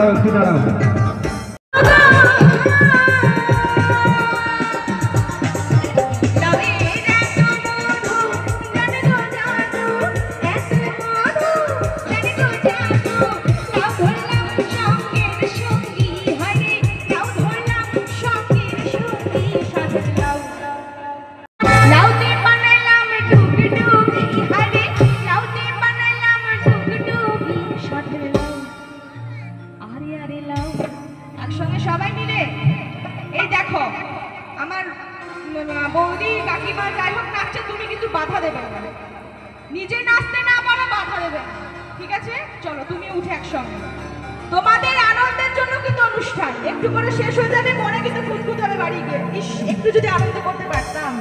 দাঁড়াও একটু দাঁড়াও। একসঙ্গে সবাই মিলে এই দেখো আমার বৌদি কাকিমা যাই হোক নাচছে, তুমি কিন্তু বাধা দেবে না, নিজে নাচতে না পারো বাধা দেবে না, ঠিক আছে? চলো তুমি উঠে একসঙ্গে, তোমাদের আনন্দের জন্য কিন্তু অনুষ্ঠান একটু করে শেষ হয়ে যাবে, মনে কিন্তু খুঁতখুত হবে বাড়ি গিয়ে, ইস একটু যদি আনন্দ করতে পারতাম।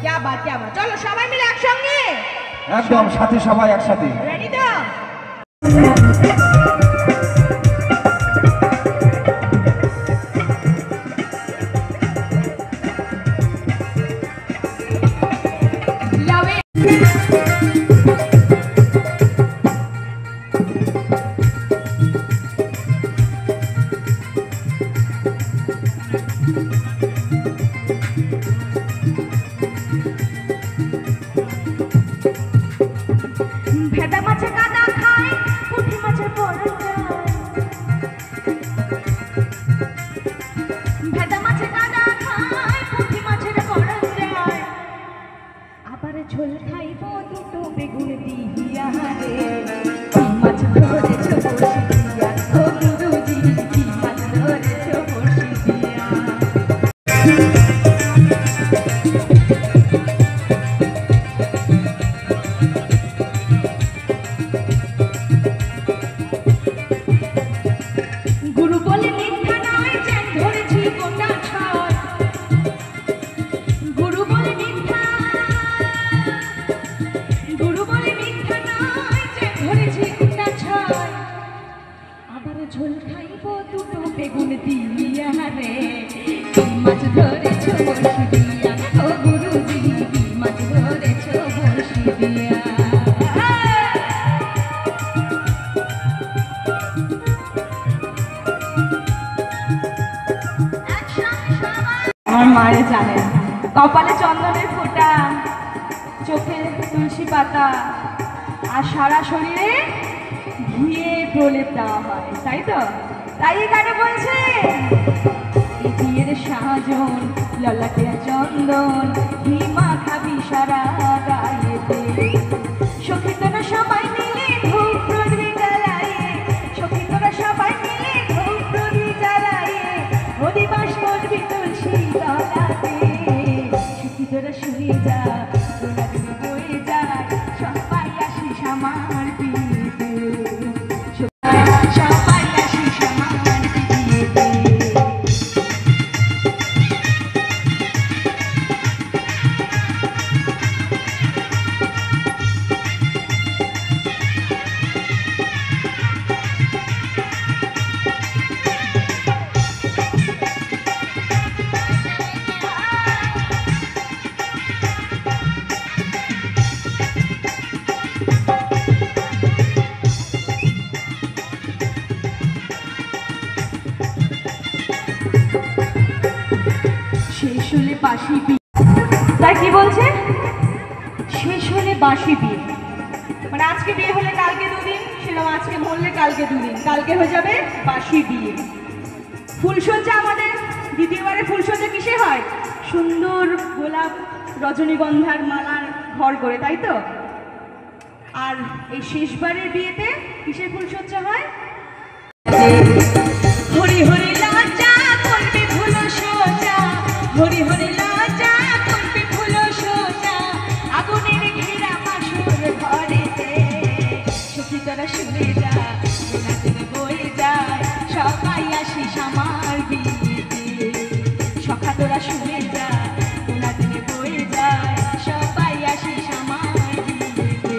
क्या बात क्या बात, चलो সবাই মিলে একসঙ্গে, একদম সাথে সবাই একসাথে। রেডি তো? ভেদা মাছে কাদা খায়, পুঁটি মাছের পরে যায়, ভেদা মাছে কাদা খায়, পুঁটি মাছের পরে যায়, আবার ঝোল খাইব দুটো বেগুন দিয়া রে, কি মাছ ধরেছ বড়শি দিয়া, ও গুরুজি কি মাছ ধরেছ বড়শি দিয়া। গুরু বলে মিথ্যা নয়, জ্ঞান ধরেছি গোটা ছয়, গুরু বলে মিথ্যা, গুরু বলে মিথ্যা নয়, জ্ঞান ধরেছি গোটা ছয়, আবার ঝোল খাইব দুটো বেগুন দিয়া রে, কি মাছ ধরেছ বড়শি দিয়া, ও গুরুজি কি মাছ ধরেছ বড়শি দিয়া। আমার মায়ের জানেন কপালে চন্দনের ফোঁটা, চোখে তুলসী পাতা, আর সারা শরীরে ঘিয়ে প্রলেপ দেওয়া হয়, তাই তো? তাই এই গানে বলছে এই বিয়ের সাজন ললাটে চন্দন, ঘি মাখাবি সারা গায়েতে, সখী তোরা সবাই মিলে ধূপ প্রদীপ জ্বালায়ে, সখী তোরা সবাই মিলে ধূপ প্রদীপ জ্বালায়ে, অধিবাস করবি তুলসী তলাতে, সখী তোরা শুয়ে যা, তোরা দিন বয়ে যায়, সবাই আসিস আমার বিয়েতে, সবাই আসিস আমার বিয়েতে। শেষ হলে বাসি বিয়ে, তাই কি বলছে? শেষ হলে বাসি বিয়ে, মানে আজকে বিয়ে হলে কালকে দুদিন, সেরকম আজকে মরলে কালকে দুদিন, কালকে হয়ে যাবে বাসি বিয়ে। ফুলসজ্জা আমাদের দ্বিতীয়বারে ফুলসজ্জা কিসে হয়? সুন্দর গোলাপ রজনীগন্ধার মালার ঘর করে, তাই তো? আর এই শেষবারের বিয়েতে কিসের ফুলসজ্জা হয়? হরি হরি লজ্জা করবে ভুল সোজা, হরি হরি লজ্জা করবে ভুল সোজা, আগুনের ঘেরা মাসুর ঘরেতে, সখী তোরা শুনে যা, দিন বয়ে যায়, সবাই আসিস আমার বিয়েতে, সখা তোরা শুনে যা, দিন বয়ে যায়, সবাই আসিস আমার বিয়েতে।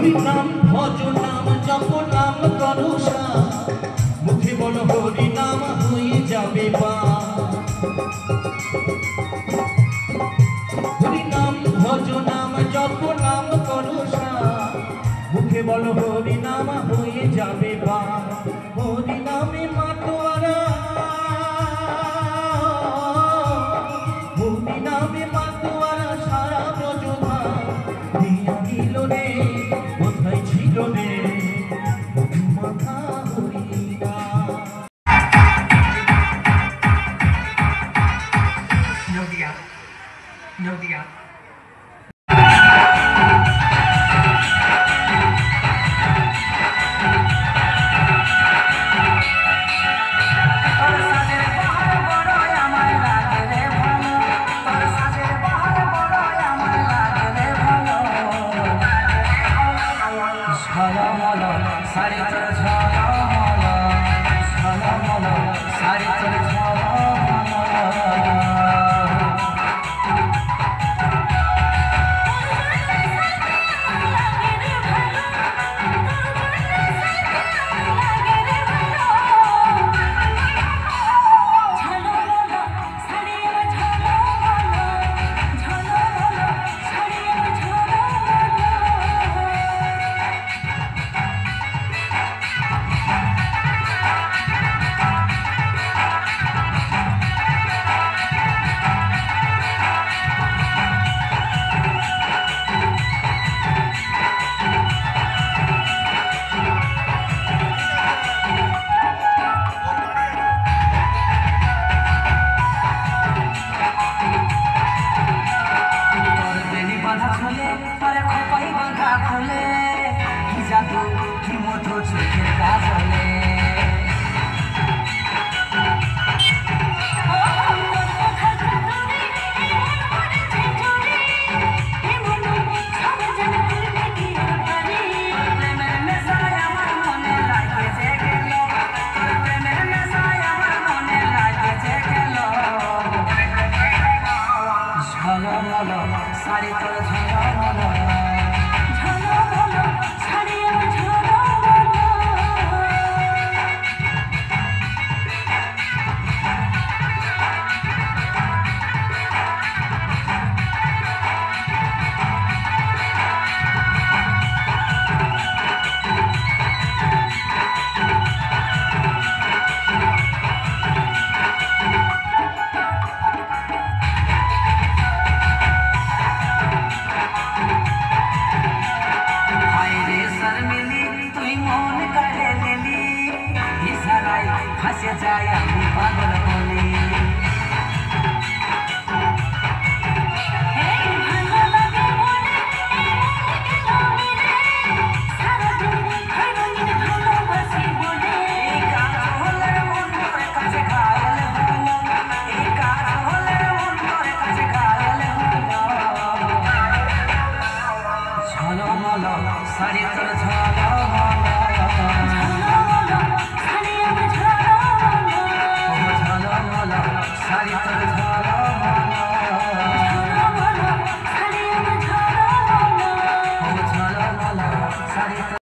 হরি নাম ভজ নাম জপ নাম করুষা মুখে বলো হরি নাম হয়ে যাবে বা হরি নাম ভজ নাম জপ নাম করুষা মুখে বলো হরি নাম হয়ে যাবে বা হরি নামে মাতোয়ারা হরি নামে মাতোয়ারা সারা ব্রজধা দিয়া দিল রে কোথায় ছিল রে মাথা হরিনা নদিয়া নদিয়া হাসে যায় আমি পাগল বলে